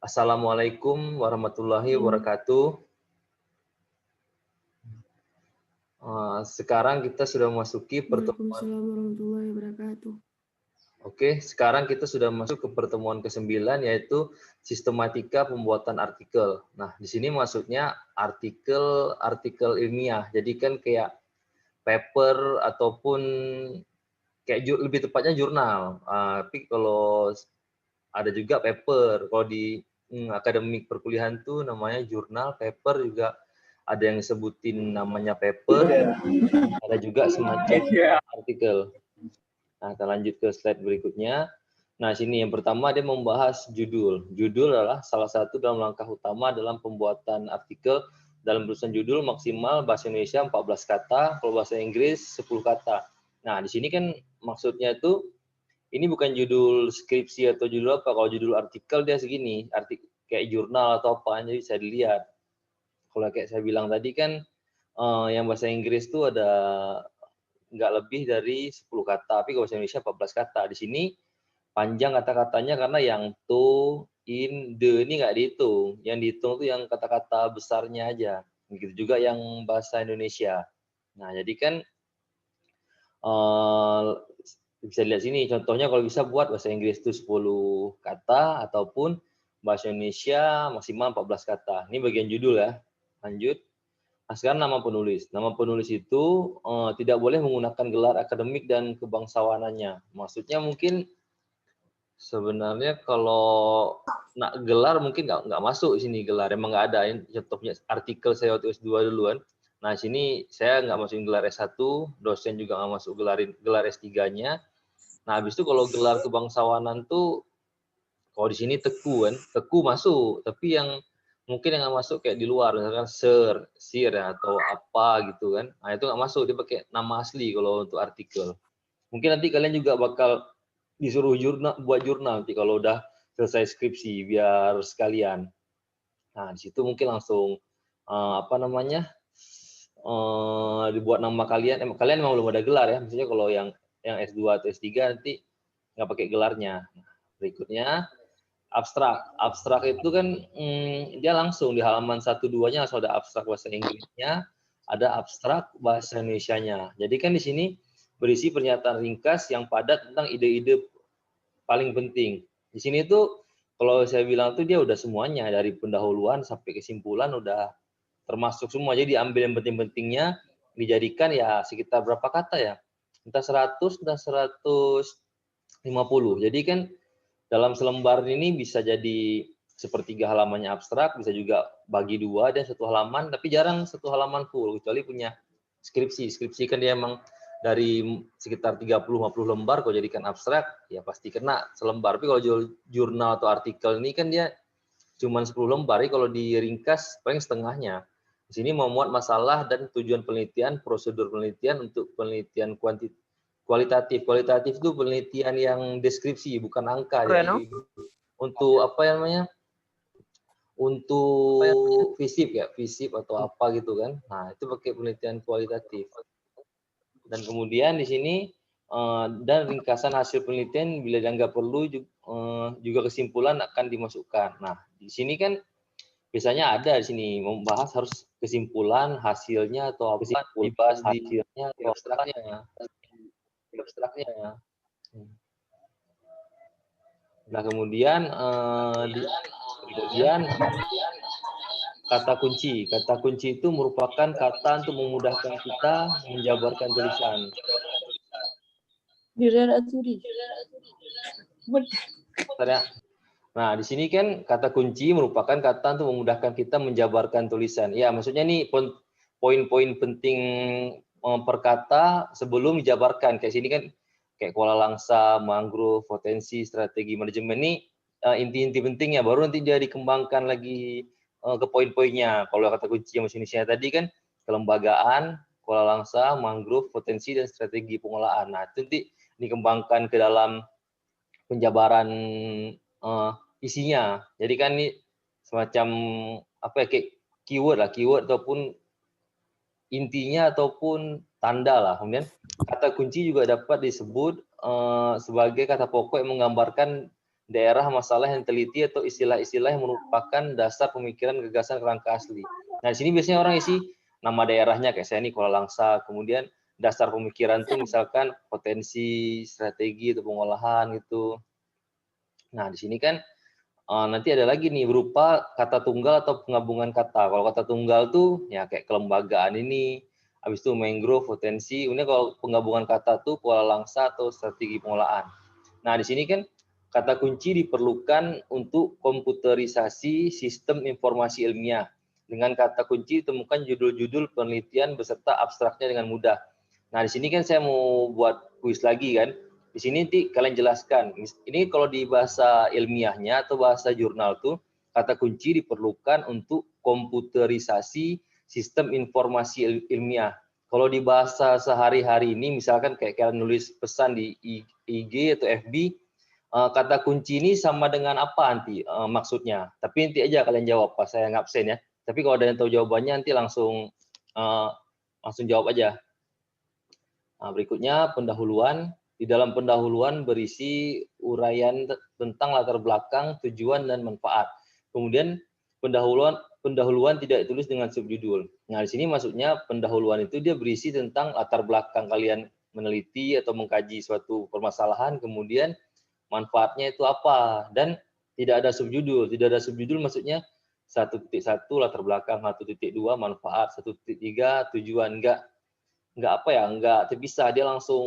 Assalamualaikum warahmatullahi wabarakatuh. Sekarang kita sudah memasuki pertemuan. Waalaikumsalam warahmatullahi wabarakatuh. Oke, sekarang kita sudah masuk ke pertemuan ke-9 yaitu sistematika pembuatan artikel. Nah, di sini maksudnya artikel ilmiah. Jadi kan kayak paper ataupun kayak lebih tepatnya jurnal. Tapi kalau ada juga paper. Kalau di akademik perkuliahan tuh namanya jurnal, paper juga ada yang sebutin namanya paper, ada juga semacam artikel. Nah, kita lanjut ke slide berikutnya. Nah, sini yang pertama dia membahas judul. Judul adalah salah satu dalam langkah utama dalam pembuatan artikel. Dalam tulisan judul maksimal bahasa Indonesia 14 kata, kalau bahasa Inggris 10 kata. Nah, di sini kan maksudnya itu ini bukan judul skripsi atau judul apa. Kalau judul artikel dia segini, artikel kayak jurnal atau apa, jadi bisa dilihat. Kalau kayak saya bilang tadi kan yang bahasa Inggris tuh ada nggak lebih dari 10 kata, tapi kalau bahasa Indonesia 14 kata. Di sini panjang kata-katanya karena yang to, in, the ini nggak dihitung. Yang dihitung tuh yang kata-kata besarnya aja. Begitu juga yang bahasa Indonesia. Nah, jadi kan bisa lihat sini, contohnya kalau bisa buat bahasa Inggris itu 10 kata, ataupun bahasa Indonesia maksimal 14 kata. Ini bagian judul ya. Lanjut. Nah, sekarang nama penulis. Nama penulis itu tidak boleh menggunakan gelar akademik dan kebangsawanannya. Maksudnya mungkin sebenarnya kalau gelar mungkin nggak masuk sini gelar. Emang nggak ada. Contohnya artikel saya waktu S2 duluan. Nah, sini saya nggak masukin gelar S1, dosen juga nggak masuk gelar S3-nya. Nah, habis itu kalau gelar kebangsawanan tuh, kalau di sini teku kan, teku masuk. Tapi yang mungkin yang nggak masuk kayak di luar, misalkan sir ya, atau apa gitu kan. Nah, itu nggak masuk, dia pakai nama asli kalau untuk artikel. Mungkin nanti kalian juga bakal disuruh buat jurnal nanti kalau udah selesai skripsi, biar sekalian. Nah, di situ mungkin langsung dibuat nama kalian. Kalian emang belum ada gelar ya, misalnya kalau yang S2 atau S3 nanti nggak pakai gelarnya. Nah, berikutnya abstrak. Abstrak itu kan dia langsung di halaman 1-2-nya langsung ada abstrak bahasa Inggrisnya, ada abstrak bahasa Indonesianya. Jadi kan di sini berisi pernyataan ringkas yang padat tentang ide-ide paling penting. Di sini tuh kalau saya bilang tuh dia udah semuanya, dari pendahuluan sampai kesimpulan udah termasuk semua. Jadi ambil yang penting-pentingnya, dijadikan ya sekitar berapa kata ya? Entah 100, entah 150. Jadi kan dalam selembar ini bisa jadi sepertiga halamannya abstrak, bisa juga bagi 2 dan 1 halaman, tapi jarang 1 halaman full, kecuali punya skripsi. Skripsi kan dia emang dari sekitar 30-50 lembar, kalau jadikan abstrak, ya pasti kena selembar. Tapi kalau jurnal atau artikel ini kan dia cuma 10 lembar, jadi kalau diringkas paling setengahnya. Di sini memuat masalah dan tujuan penelitian, prosedur penelitian untuk penelitian kualitatif. Kualitatif itu penelitian yang deskripsi, bukan angka. Jadi untuk apa namanya? Untuk fisip atau apa gitu kan. Nah, itu pakai penelitian kualitatif. Dan kemudian di sini dan ringkasan hasil penelitian bila dianggap perlu juga kesimpulan akan dimasukkan. Nah, di sini kan biasanya ada di sini membahas harus kesimpulan, hasilnya atau apa dibahas di hasilnya atau abstraknya. Nah, kemudian kata kunci. Kata kunci itu merupakan kata untuk memudahkan kita menjabarkan tulisan. Nah, di sini kan kata kunci merupakan kata untuk memudahkan kita menjabarkan tulisan. Ya, maksudnya nih poin-poin penting per kata sebelum dijabarkan. Kayak sini kan kayak kuala langsa, mangrove, potensi, strategi manajemen ini inti-inti pentingnya. Baru nanti dia dikembangkan lagi ke poin-poinnya. Kalau kata kunci yang Indonesia tadi kan kelembagaan, kuala langsa, mangrove, potensi, dan strategi pengolahan. Nah, itu nanti dikembangkan ke dalam penjabaran isinya. Jadi kan ini semacam apa ya, kayak keyword ataupun intinya ataupun tanda lah. Kemudian kata kunci juga dapat disebut sebagai kata pokok yang menggambarkan daerah masalah yang teliti atau istilah-istilah yang merupakan dasar pemikiran gagasan kerangka asli. Nah, di sini biasanya orang isi nama daerahnya, kayak saya ini Kuala Langsa, kemudian dasar pemikiran tuh misalkan potensi, strategi atau pengolahan gitu. Nah, di sini kan nanti ada lagi nih berupa kata tunggal atau penggabungan kata. Kalau kata tunggal tuh ya kayak kelembagaan ini, habis itu mangrove, potensi. Ini kalau penggabungan kata tuh Kuala Langsa atau strategi pengolahan. Nah, di sini kan kata kunci diperlukan untuk komputerisasi sistem informasi ilmiah. Dengan kata kunci ditemukan judul-judul penelitian beserta abstraknya dengan mudah. Nah, di sini kan saya mau buat kuis lagi kan. Di sini nanti kalian jelaskan. Ini kalau di bahasa ilmiahnya atau bahasa jurnal tuh kata kunci diperlukan untuk komputerisasi sistem informasi ilmiah. Kalau di bahasa sehari-hari ini, misalkan kayak kalian nulis pesan di IG atau FB, kata kunci ini sama dengan apa nanti maksudnya? Tapi nanti aja kalian jawab pas saya ngabsen ya. Tapi kalau ada yang tahu jawabannya nanti langsung jawab aja. Nah, berikutnya pendahuluan. Di dalam pendahuluan berisi uraian tentang latar belakang, tujuan, dan manfaat. Kemudian pendahuluan tidak ditulis dengan subjudul. Nah, di sini maksudnya pendahuluan itu dia berisi tentang latar belakang kalian meneliti atau mengkaji suatu permasalahan, kemudian manfaatnya itu apa, dan tidak ada subjudul. Tidak ada subjudul maksudnya 1.1 latar belakang, 1.2 manfaat, 1.3 tujuan. Enggak apa ya, enggak terpisah, dia langsung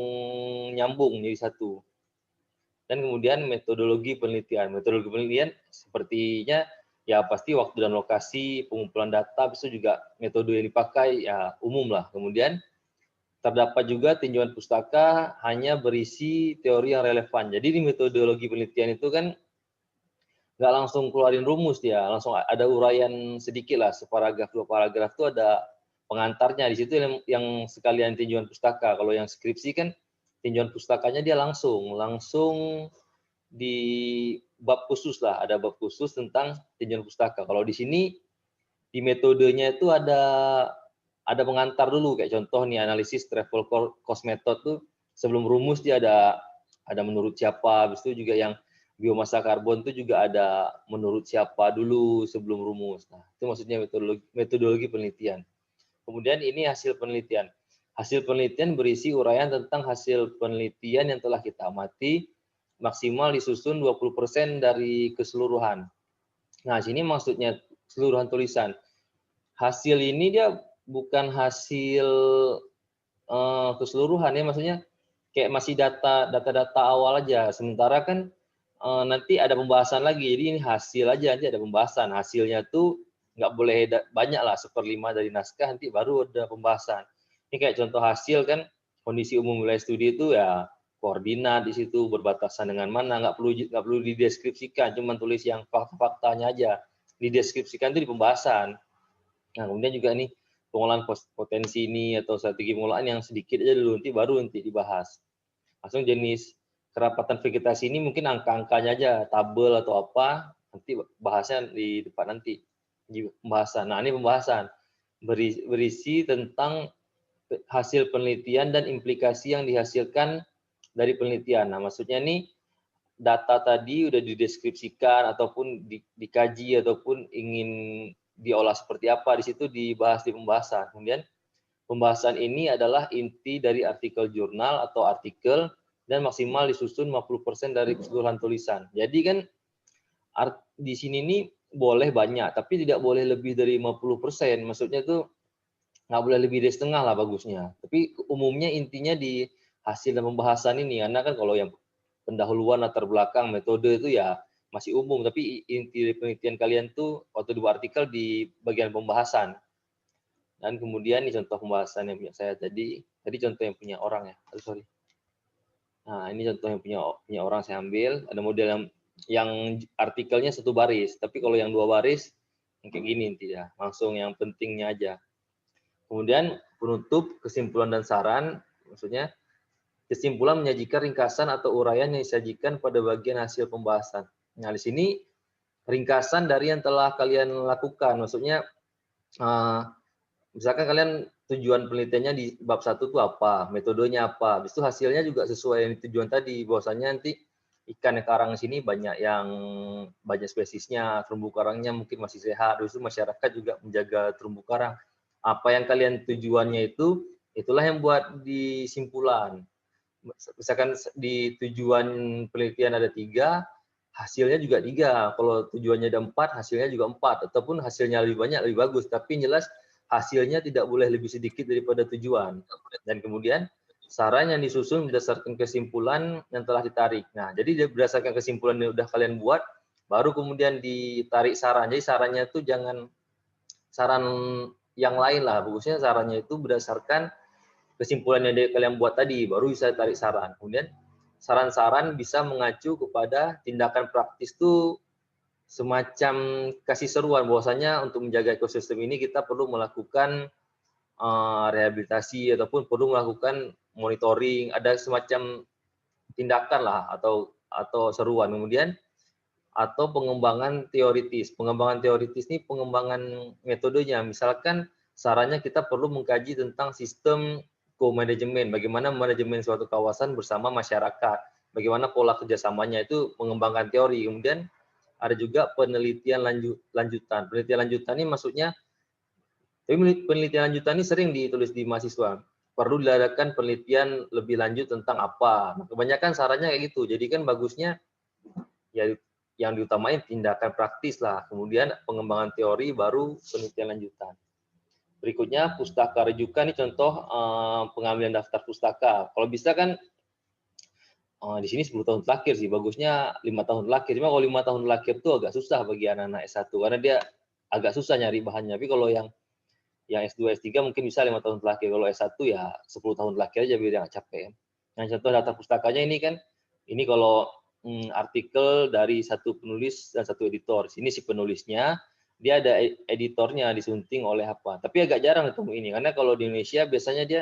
nyambung jadi satu. Dan kemudian metodologi penelitian. Metodologi penelitian sepertinya ya pasti waktu dan lokasi, pengumpulan data, itu juga metode yang dipakai ya umum lah. Kemudian terdapat juga tinjauan pustaka hanya berisi teori yang relevan. Jadi di metodologi penelitian itu kan nggak langsung keluarin rumus dia, langsung ada uraian sedikit lah, separagraf dua paragraf itu ada pengantarnya. Di situ yang sekalian tinjauan pustaka. Kalau yang skripsi kan tinjauan pustakanya dia langsung di bab khusus lah, ada bab khusus tentang tinjauan pustaka. Kalau di sini di metodenya itu ada pengantar dulu, kayak contoh nih analisis travel cost method tuh sebelum rumus dia ada menurut siapa, habis itu juga yang biomasa karbon itu juga ada menurut siapa dulu sebelum rumus. Nah, itu maksudnya metodologi penelitian. Kemudian ini hasil penelitian. Hasil penelitian berisi uraian tentang hasil penelitian yang telah kita amati, maksimal disusun 20% dari keseluruhan. Nah, sini maksudnya keseluruhan tulisan. Hasil ini dia bukan hasil keseluruhan ya, maksudnya kayak masih data awal aja. Sementara kan nanti ada pembahasan lagi, jadi ini hasil aja, nanti ada pembahasan. Hasilnya tuh nggak boleh banyak lah, 1/5 dari naskah, nanti baru ada pembahasan. Ini kayak contoh hasil kan, kondisi umum wilayah studi itu ya koordinat di situ, berbatasan dengan mana, nggak perlu dideskripsikan, cuma tulis yang fakta-faktanya aja. Dideskripsikan itu di pembahasan. Nah, kemudian juga nih pengolahan potensi ini atau strategi pengolahan yang sedikit aja dulu, nanti dibahas. Langsung jenis kerapatan vegetasi ini mungkin angka-angkanya aja, tabel atau apa, nanti bahasnya di depan nanti di pembahasan. Nah, ini pembahasan berisi tentang hasil penelitian dan implikasi yang dihasilkan dari penelitian. Nah, maksudnya nih data tadi udah dideskripsikan ataupun dikaji ataupun ingin diolah seperti apa, di situ dibahas di pembahasan. Kemudian pembahasan ini adalah inti dari artikel jurnal atau artikel dan maksimal disusun 50% dari keseluruhan tulisan. Jadi kan di sini nih boleh banyak, tapi tidak boleh lebih dari 50%. Maksudnya tuh nggak boleh lebih dari setengah lah bagusnya. Tapi umumnya intinya di hasil dan pembahasan ini, karena kan kalau yang pendahuluan latar belakang metode itu ya masih umum, tapi inti penelitian kalian tuh waktu dua artikel di bagian pembahasan. Dan kemudian ini contoh pembahasan yang punya saya tadi contoh yang punya orang ya, sorry. Nah, ini contoh yang punya orang saya ambil, ada model yang artikelnya satu baris, tapi kalau yang dua baris yang kayak gini tidak, langsung yang pentingnya aja. Kemudian penutup, kesimpulan dan saran, maksudnya kesimpulan menyajikan ringkasan atau uraian yang disajikan pada bagian hasil pembahasan. Nah, di sini ringkasan dari yang telah kalian lakukan, maksudnya misalkan kalian tujuan penelitiannya di bab 1 itu apa, metodenya apa, habis itu hasilnya juga sesuai yang tujuan tadi, bahwasanya nanti ikan karang sini banyak spesiesnya, terumbu karangnya mungkin masih sehat, terus masyarakat juga menjaga terumbu karang. Apa yang kalian tujuannya itulah yang buat di simpulan. Misalkan di tujuan penelitian ada 3, hasilnya juga 3. Kalau tujuannya ada 4, hasilnya juga 4. Ataupun hasilnya lebih banyak, lebih bagus. Tapi jelas hasilnya tidak boleh lebih sedikit daripada tujuan. Dan kemudian saran yang disusun berdasarkan kesimpulan yang telah ditarik. Nah, jadi berdasarkan kesimpulan yang sudah kalian buat, baru kemudian ditarik saran. Jadi sarannya itu jangan saran yang lain lah. Bagusnya sarannya itu berdasarkan kesimpulan yang kalian buat tadi, baru bisa tarik saran. Kemudian saran-saran bisa mengacu kepada tindakan praktis itu semacam kasih seruan bahwasanya untuk menjaga ekosistem ini kita perlu melakukan rehabilitasi ataupun perlu melakukan monitoring, ada semacam tindakan lah atau seruan. Kemudian atau pengembangan teoritis. Pengembangan teoritis ini pengembangan metodenya. Misalkan sarannya kita perlu mengkaji tentang sistem co-management, bagaimana manajemen suatu kawasan bersama masyarakat, bagaimana pola kerjasamanya, itu mengembangkan teori. Kemudian ada juga penelitian lanjutan. Penelitian lanjutan ini maksudnya, tapi penelitian lanjutan ini sering ditulis di mahasiswa. Perlu diadakan penelitian lebih lanjut tentang apa. Nah, kebanyakan sarannya kayak gitu. Jadi kan bagusnya ya yang diutamain tindakan praktis lah. Kemudian pengembangan teori, baru penelitian lanjutan. Berikutnya pustaka rujukan, ini contoh pengambilan daftar pustaka. Kalau bisa kan di sini 10 tahun terakhir sih, bagusnya 5 tahun terakhir. Cuma kalau 5 tahun terakhir itu agak susah bagi anak-anak S1 karena dia agak susah nyari bahannya. Tapi kalau yang S2, S3 mungkin bisa 5 tahun terakhir. Kalau S1 ya 10 tahun terakhir aja biar nggak capek. Nah, contoh daftar pustakanya ini kan, ini kalau artikel dari satu penulis dan satu editor. Sini si penulisnya, dia ada editornya disunting oleh apa. Tapi agak jarang ketemu ini, karena kalau di Indonesia biasanya dia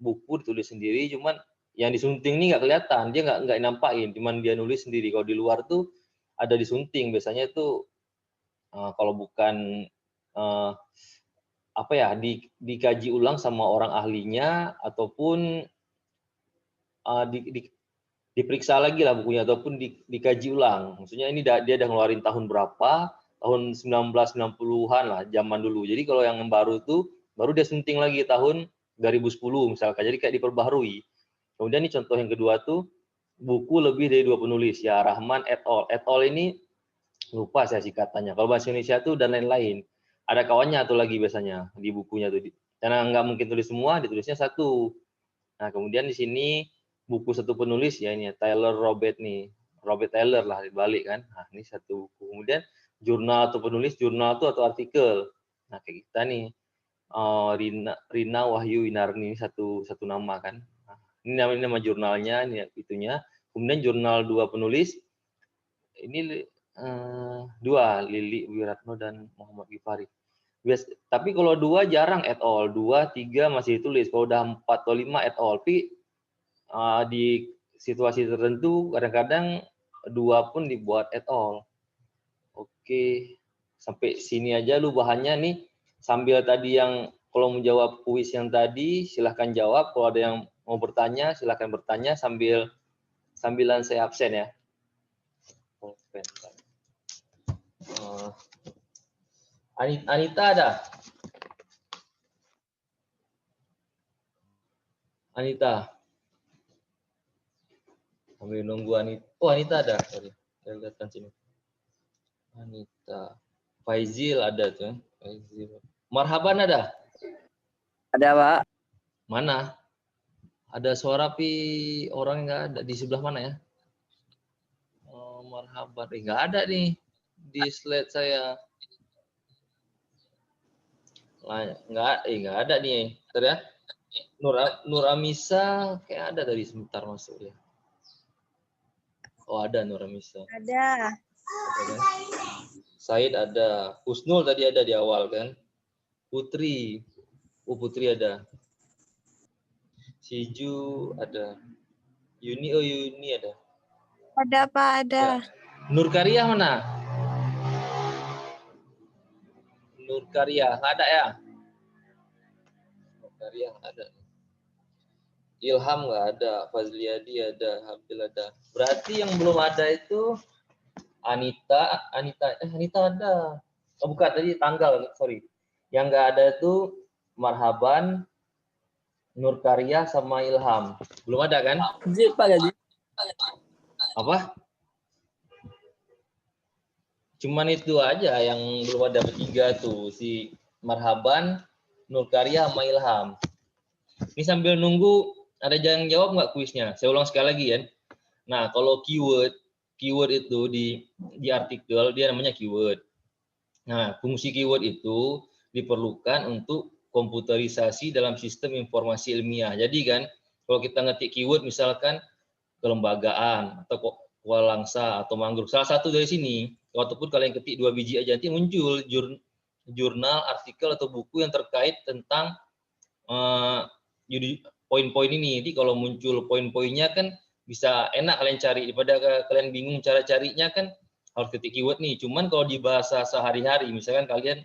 buku ditulis sendiri, cuman yang disunting ini nggak kelihatan, dia nggak nampakin, cuman dia nulis sendiri. Kalau di luar tuh ada disunting, biasanya itu kalau bukan dikaji ulang sama orang ahlinya, ataupun diperiksa lagi lah bukunya, ataupun dikaji ulang. Maksudnya ini dia udah ngeluarin tahun berapa, tahun 1990-an lah, zaman dulu. Jadi kalau yang baru tuh, baru dia sunting lagi tahun 2010 misalkan, jadi kayak diperbaharui. Kemudian ini contoh yang kedua tuh, buku lebih dari 2 penulis, ya Rahman et al. Et al ini, lupa saya singkatannya. Kalau bahasa Indonesia tuh dan lain-lain. Ada kawannya tuh lagi biasanya, di bukunya tuh. Karena nggak mungkin tulis semua, ditulisnya satu. Nah, kemudian di sini, buku satu penulis ya ini Taylor Robert nih, Robert Taylor lah dibalik kan. Nah, ini satu buku. Kemudian jurnal atau penulis, jurnal itu atau artikel. Nah, kayak kita nih Rina Wahyu Inarni, satu nama kan. Nah, ini nama jurnalnya, ini itunya. Kemudian jurnal 2 penulis, ini 2, Lili Wiratno dan Muhammad Gifari. Tapi kalau 2 jarang et al, 2, 3 masih ditulis. Kalau udah 4 atau 5 et al. Tapi di situasi tertentu kadang-kadang 2 pun dibuat et al. Oke, sampai sini aja lu bahannya nih. Sambil tadi yang kalau menjawab kuis yang tadi silahkan jawab. Kalau ada yang mau bertanya silahkan bertanya sambilan saya absen ya. Anita ada? Anita. Sambil nunggu Anita. Oh, Anita ada. Sorry. Saya lihatkan sini. Anita. Faizil ada tuh. Faizil. Marhaban ada? Ada, Pak. Mana? Ada suara pi orang nggak ada. Di sebelah mana ya? Oh, marhaban. Nggak ada nih di slide saya. Nggak ada nih. Bentar ya. Nur Amisa kayak ada tadi sebentar masuk ya. Oh, ada Nur Amisa. Ada. Kan? Said ada. Husnul tadi ada di awal kan. Putri. Oh, Putri ada. Siju ada. Yuni ada. Ada, Pak, ada. Ya. Nur Karya mana? Nur Karya nggak ada ya? Nur Karya nggak ada. Ilham nggak ada, Fazliadi ada, Habil ada. Berarti yang belum ada itu Anita ada. Oh bukan, tadi tanggal, sorry. Yang nggak ada itu Marhaban, Nur Karya, sama Ilham. Belum ada kan? Jil, Pak Gaji. Apa? Cuman itu aja yang belum ada bertiga tuh. Si Marhaban, Nur Karya, sama Ilham. Ini sambil nunggu, ada yang jawab nggak kuisnya? Saya ulang sekali lagi ya. Nah, kalau keyword itu di artikel dia namanya keyword. Nah, fungsi keyword itu diperlukan untuk komputerisasi dalam sistem informasi ilmiah. Jadi kan, kalau kita ngetik keyword misalkan kelembagaan atau kualangsa atau mangrove, salah satu dari sini, ataupun kalian ketik 2 biji aja nanti muncul jurnal, artikel atau buku yang terkait tentang poin-poin ini. Jadi kalau muncul poin-poinnya kan bisa enak kalian cari, daripada kalian bingung cara carinya kan harus ketik keyword nih. Cuman kalau di bahasa sehari-hari, misalkan kalian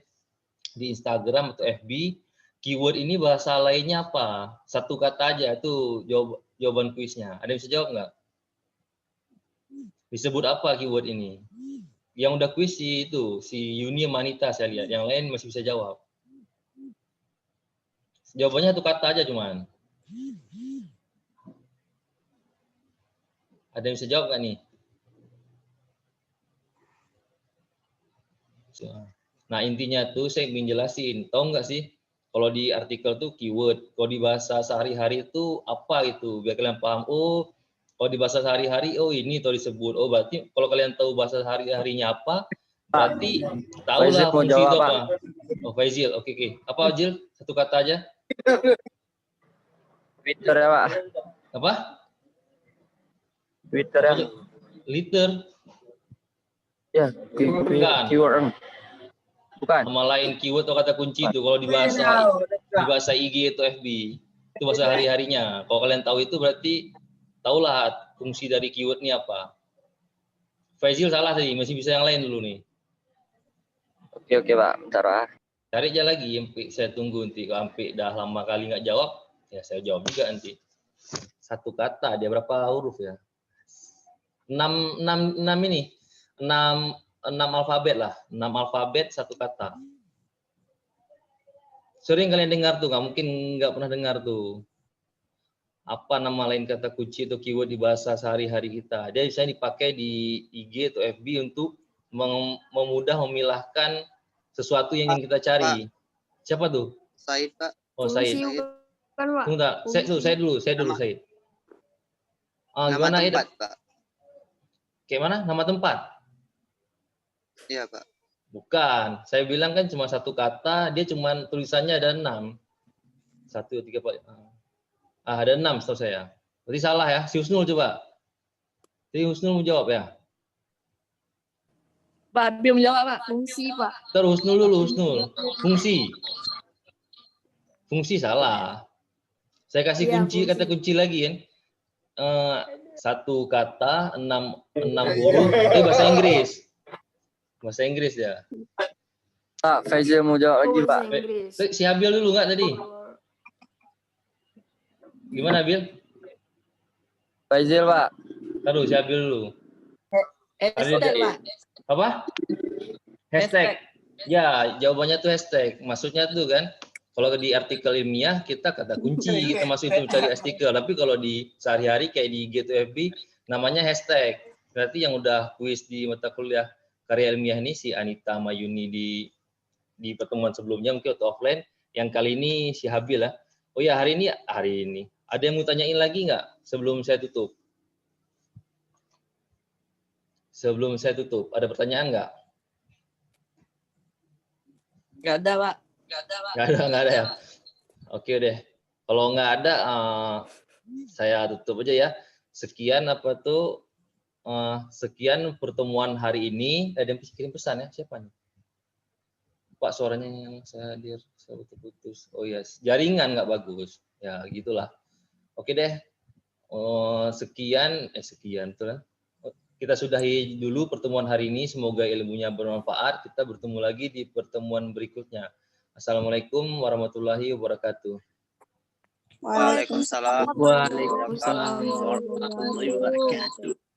di Instagram atau FB, keyword ini bahasa lainnya apa? Satu kata aja, itu jawaban kuisnya. Ada yang bisa jawab nggak? Disebut apa keyword ini? Yang udah kuis si Yuni Manita saya lihat. Yang lain masih bisa jawab. Jawabannya satu kata aja cuman. Ada yang bisa jawab nggak nih? Nah intinya tuh saya ingin jelasin. Tahu nggak sih? Kalau di artikel tuh keyword. Kalau di bahasa sehari-hari itu apa gitu? Biar kalian paham. Oh, kalau di bahasa sehari-hari, oh ini tuh disebut. Oh berarti kalau kalian tahu bahasa sehari-harinya apa, berarti tahulah fungsi itu apa. Oh Faizil, oke. Apa Jil? Satu kata aja. Twitter ya, Pak. Apa? Twitter ya. Liter. Ya, keyword. Bukan. Sama lain keyword atau kata kunci itu kalau di bahasa IG atau FB. Itu bahasa hari-harinya. Kalau kalian tahu itu berarti tahulah fungsi dari keyword ini apa. Faizil salah tadi, masih bisa yang lain dulu nih. Oke, Pak. Bentar, Pak. Cari aja lagi, saya tunggu nanti. Kalau sampai dah lama kali nggak jawab, ya saya jawab juga nanti. Satu kata, dia berapa huruf ya? 6 ini. 6 alfabet lah. 6 alfabet, satu kata. Sering kalian dengar tuh, nggak mungkin nggak pernah dengar tuh. Apa nama lain kata kunci atau keyword di bahasa sehari-hari kita. Dia bisa dipakai di IG atau FB untuk memudah memilahkan sesuatu yang ingin kita cari. Pak. Siapa tuh? Said, Pak. Oh, Said. Tunggu, saya dulu, Said. Nama gimana tempat, itu? Pak. Kayak mana? Nama tempat? Iya, Pak. Bukan. Saya bilang kan cuma satu kata, dia cuma tulisannya ada 6. 1, 2, 3, 4. Ada 6 setahu saya. Berarti salah ya. Si Husnul coba. Si Husnul mau jawab ya? Pak, belum jawab, Pak. Fungsi, Pak. Terus Husnul dulu, Husnul. Fungsi. Fungsi salah. Saya kasih kunci, kata kunci lagi kan. Satu kata, 6 huruf, itu bahasa Inggris. Bahasa Inggris ya. Pak, Faizil mau jawab lagi, Pak. Si Habil dulu nggak tadi? Gimana, Bil? Faizil, Pak. Taruh, si Habil dulu. Hashtag, Pak. Apa? Hashtag. Ya, jawabannya tuh hashtag. Maksudnya tuh kan, kalau di artikel ilmiah kita kata kunci, kita masuk itu mencari artikel. Tapi kalau di sehari-hari kayak di G2FB, namanya hashtag. Berarti yang udah kuis di mata kuliah karya ilmiah ini si Anita Mayuni di pertemuan sebelumnya mungkin atau offline. Yang kali ini si Habil lah. Oh ya hari ini. Ada yang mau tanyain lagi nggak sebelum saya tutup? Sebelum saya tutup, ada pertanyaan nggak? Nggak ada, Pak. Nggak ada ya. Oke deh. Kalau nggak ada, saya tutup aja ya. Sekian sekian pertemuan hari ini. Ada yang kirim pesan ya? Siapa nih? Pak suaranya yang saya hadir, saya putus. Oh ya, jaringan nggak bagus. Ya gitulah. Oke deh. Sekian tuh. Kita sudahi dulu pertemuan hari ini. Semoga ilmunya bermanfaat. Kita bertemu lagi di pertemuan berikutnya. Assalamualaikum warahmatullahi wabarakatuh. Waalaikumsalam. Waalaikumsalam warahmatullahi wabarakatuh.